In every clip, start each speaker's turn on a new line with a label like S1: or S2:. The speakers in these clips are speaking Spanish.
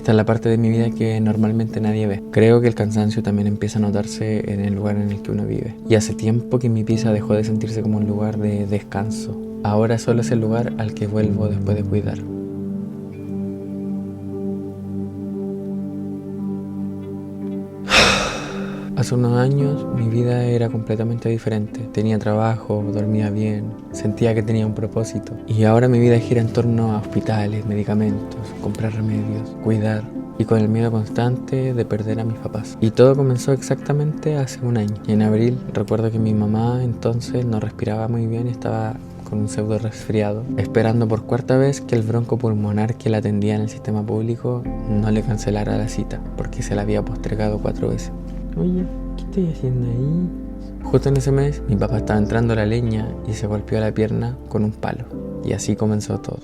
S1: Esta es la parte de mi vida que normalmente nadie ve. Creo que el cansancio también empieza a notarse en el lugar en el que uno vive. Y hace tiempo que mi pieza dejó de sentirse como un lugar de descanso. Ahora solo es el lugar al que vuelvo después de cuidar. Hace unos años mi vida era completamente diferente. Tenía trabajo, dormía bien, sentía que tenía un propósito. Y ahora mi vida gira en torno a hospitales, medicamentos, comprar remedios, cuidar y con el miedo constante de perder a mis papás. Y todo comenzó exactamente hace un año. En abril recuerdo que mi mamá entonces no respiraba muy bien y estaba con un pseudo resfriado, esperando por cuarta vez que el broncopulmonar que la atendía en el sistema público no le cancelara la cita, porque se la había postergado 4 veces. Oye, ¿qué estoy haciendo ahí? Justo en ese mes, mi papá estaba entrando a la leña y se golpeó la pierna con un palo. Y así comenzó todo.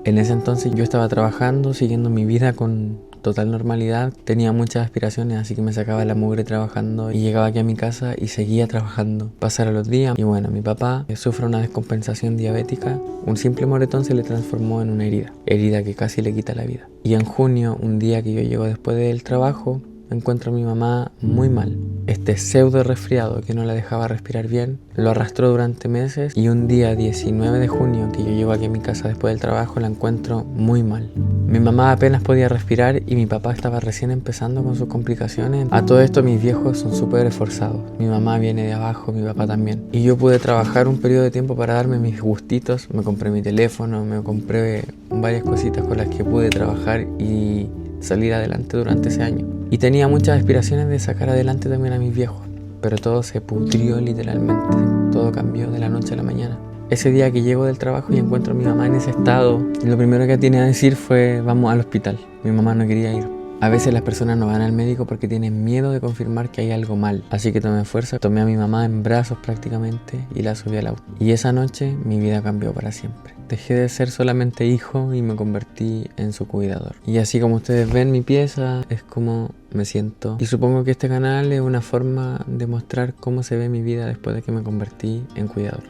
S1: En ese entonces yo estaba trabajando, siguiendo mi vida con total normalidad. Tenía muchas aspiraciones, así que me sacaba la mugre trabajando y llegaba aquí a mi casa y seguía trabajando. Pasaron los días y bueno, mi papá sufre una descompensación diabética. Un simple moretón se le transformó en una herida que casi le quita la vida. Y en junio, un día que yo llego después del trabajo, encuentro a mi mamá muy mal. Este pseudo resfriado que no la dejaba respirar bien lo arrastró durante meses y un día 19 de junio que yo llego aquí a mi casa después del trabajo la encuentro muy mal. Mi mamá apenas podía respirar y mi papá estaba recién empezando con sus complicaciones. A todo esto mis viejos son súper esforzados. Mi mamá viene de abajo, mi papá también. Y yo pude trabajar un periodo de tiempo para darme mis gustitos. Me compré mi teléfono, me compré varias cositas con las que pude trabajar y salir adelante durante ese año. Y tenía muchas aspiraciones de sacar adelante también a mis viejos, pero todo se pudrió literalmente, todo cambió de la noche a la mañana. Ese día que llego del trabajo y encuentro a mi mamá en ese estado, lo primero que tiene a decir fue: vamos al hospital. Mi mamá no quería ir. A veces las personas no van al médico porque tienen miedo de confirmar que hay algo mal. Así que tomé fuerza, tomé a mi mamá en brazos prácticamente y la subí al auto. Y esa noche mi vida cambió para siempre. Dejé de ser solamente hijo y me convertí en su cuidador. Y así como ustedes ven mi pieza, es como me siento. Y supongo que este canal es una forma de mostrar cómo se ve mi vida después de que me convertí en cuidador.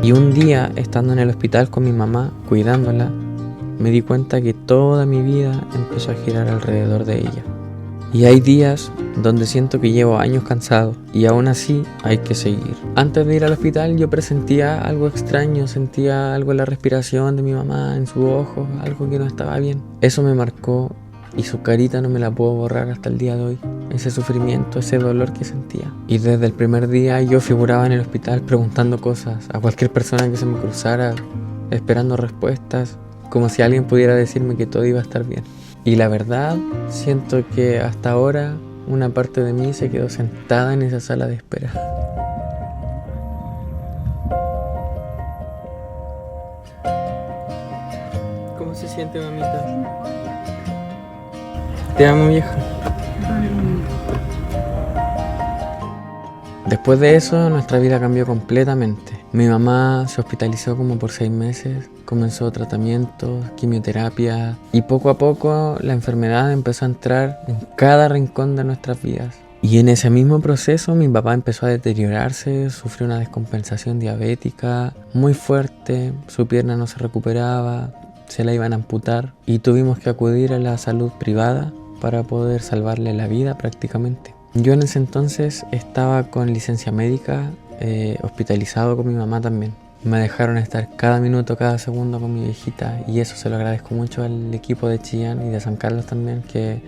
S1: Y un día, estando en el hospital con mi mamá, cuidándola, me di cuenta que toda mi vida empezó a girar alrededor de ella. Y hay días donde siento que llevo años cansado y aún así hay que seguir. Antes de ir al hospital yo presentía algo extraño, sentía algo en la respiración de mi mamá, en sus ojos, algo que no estaba bien. Eso me marcó y su carita no me la puedo borrar hasta el día de hoy. Ese sufrimiento, ese dolor que sentía. Y desde el primer día yo figuraba en el hospital preguntando cosas a cualquier persona que se me cruzara, esperando respuestas, como si alguien pudiera decirme que todo iba a estar bien. Y la verdad, siento que hasta ahora una parte de mí se quedó sentada en esa sala de espera. ¿Cómo se siente, mamita? Te amo, vieja. Después de eso, nuestra vida cambió completamente. Mi mamá se hospitalizó como por 6 meses, comenzó tratamientos, quimioterapia y poco a poco la enfermedad empezó a entrar en cada rincón de nuestras vidas. Y en ese mismo proceso mi papá empezó a deteriorarse, sufrió una descompensación diabética muy fuerte, su pierna no se recuperaba, se la iban a amputar y tuvimos que acudir a la salud privada para poder salvarle la vida prácticamente. Yo en ese entonces estaba con licencia médica, hospitalizado con mi mamá también. Me dejaron estar cada minuto, cada segundo con mi viejita y eso se lo agradezco mucho al equipo de Chillán y de San Carlos también, que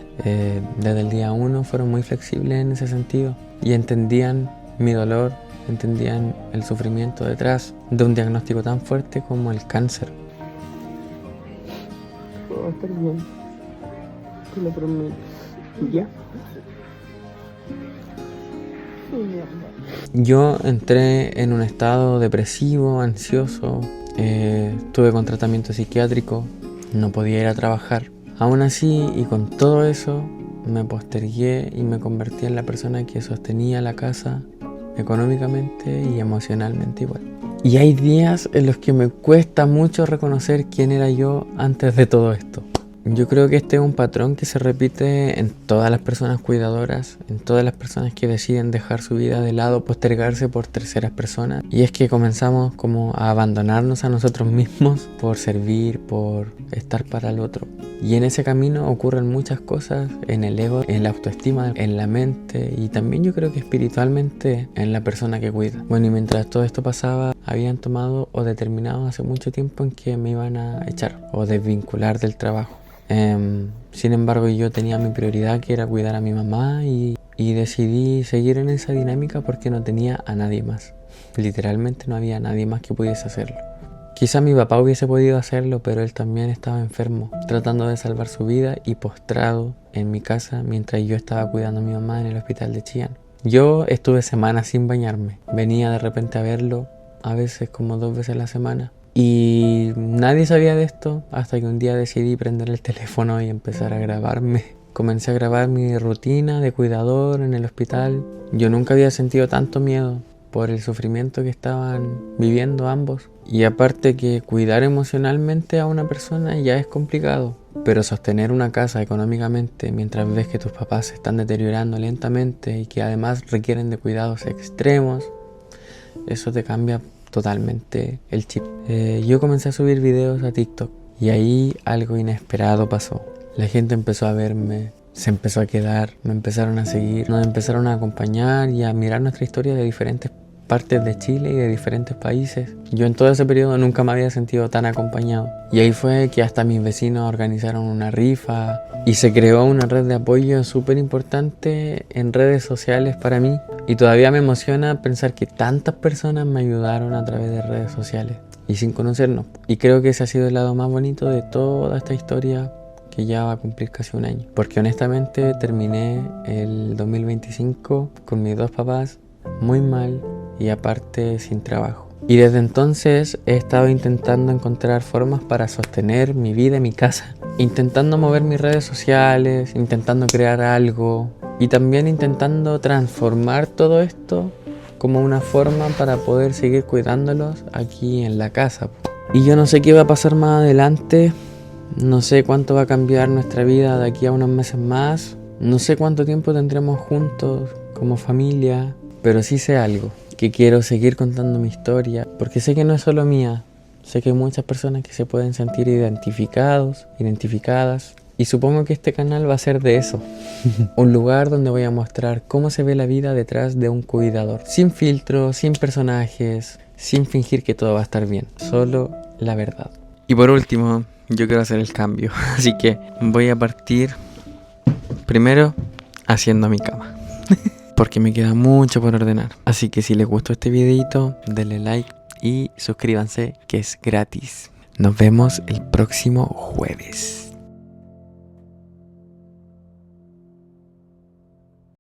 S1: desde el día 1 fueron muy flexibles en ese sentido y entendían mi dolor, entendían el sufrimiento detrás de un diagnóstico tan fuerte como el cáncer. Todo va a estar bien, te lo prometo. ¿Ya? Yo entré en un estado depresivo, ansioso, estuve con tratamiento psiquiátrico, no podía ir a trabajar. Aún así, y con todo eso, me postergué y me convertí en la persona que sostenía la casa económicamente y emocionalmente igual. Y hay días en los que me cuesta mucho reconocer quién era yo antes de todo esto. Yo creo que este es un patrón que se repite en todas las personas cuidadoras, en todas las personas que deciden dejar su vida de lado, postergarse por terceras personas. Y es que comenzamos como a abandonarnos a nosotros mismos por servir, por estar para el otro. Y en ese camino ocurren muchas cosas en el ego, en la autoestima, en la mente y también yo creo que espiritualmente en la persona que cuida. Bueno, y mientras todo esto pasaba, habían tomado o determinado hace mucho tiempo en que me iban a echar o desvincular del trabajo. Sin embargo, yo tenía mi prioridad, que era cuidar a mi mamá, y decidí seguir en esa dinámica porque no tenía a nadie más. Literalmente no había nadie más que pudiese hacerlo. Quizá mi papá hubiese podido hacerlo, pero él también estaba enfermo, tratando de salvar su vida y postrado en mi casa mientras yo estaba cuidando a mi mamá en el hospital de Chillán. Yo estuve semanas sin bañarme. Venía de repente a verlo, a veces como 2 veces a la semana. Y nadie sabía de esto hasta que un día decidí prender el teléfono y empezar a grabarme. Comencé a grabar mi rutina de cuidador en el hospital. Yo nunca había sentido tanto miedo por el sufrimiento que estaban viviendo ambos. Y aparte que cuidar emocionalmente a una persona ya es complicado, pero sostener una casa económicamente mientras ves que tus papás se están deteriorando lentamente y que además requieren de cuidados extremos, eso te cambia totalmente el chip. Yo comencé a subir videos a TikTok y ahí algo inesperado pasó. La gente empezó a verme, se empezó a quedar, me empezaron a seguir, nos empezaron a acompañar y a mirar nuestra historia de diferentes partes de Chile y de diferentes países. Yo en todo ese periodo nunca me había sentido tan acompañado. Y ahí fue que hasta mis vecinos organizaron una rifa y se creó una red de apoyo súper importante en redes sociales para mí. Y todavía me emociona pensar que tantas personas me ayudaron a través de redes sociales y sin conocernos. Y creo que ese ha sido el lado más bonito de toda esta historia que ya va a cumplir casi un año. Porque honestamente terminé el 2025 con mis 2 papás muy mal y aparte sin trabajo. Y desde entonces he estado intentando encontrar formas para sostener mi vida en mi casa, intentando mover mis redes sociales, intentando crear algo y también intentando transformar todo esto como una forma para poder seguir cuidándolos aquí en la casa. Y yo no sé qué va a pasar más adelante, no sé cuánto va a cambiar nuestra vida de aquí a unos meses más, no sé cuánto tiempo tendremos juntos como familia, pero sí sé algo, que quiero seguir contando mi historia, porque sé que no es solo mía, sé que hay muchas personas que se pueden sentir identificados, identificadas, y supongo que este canal va a ser de eso, un lugar donde voy a mostrar cómo se ve la vida detrás de un cuidador, sin filtros, sin personajes, sin fingir que todo va a estar bien, solo la verdad. Y por último, yo quiero hacer el cambio, así que voy a partir primero haciendo mi cama. Porque me queda mucho por ordenar. Así que si les gustó este videito, denle like y suscríbanse, que es gratis. Nos vemos el próximo jueves.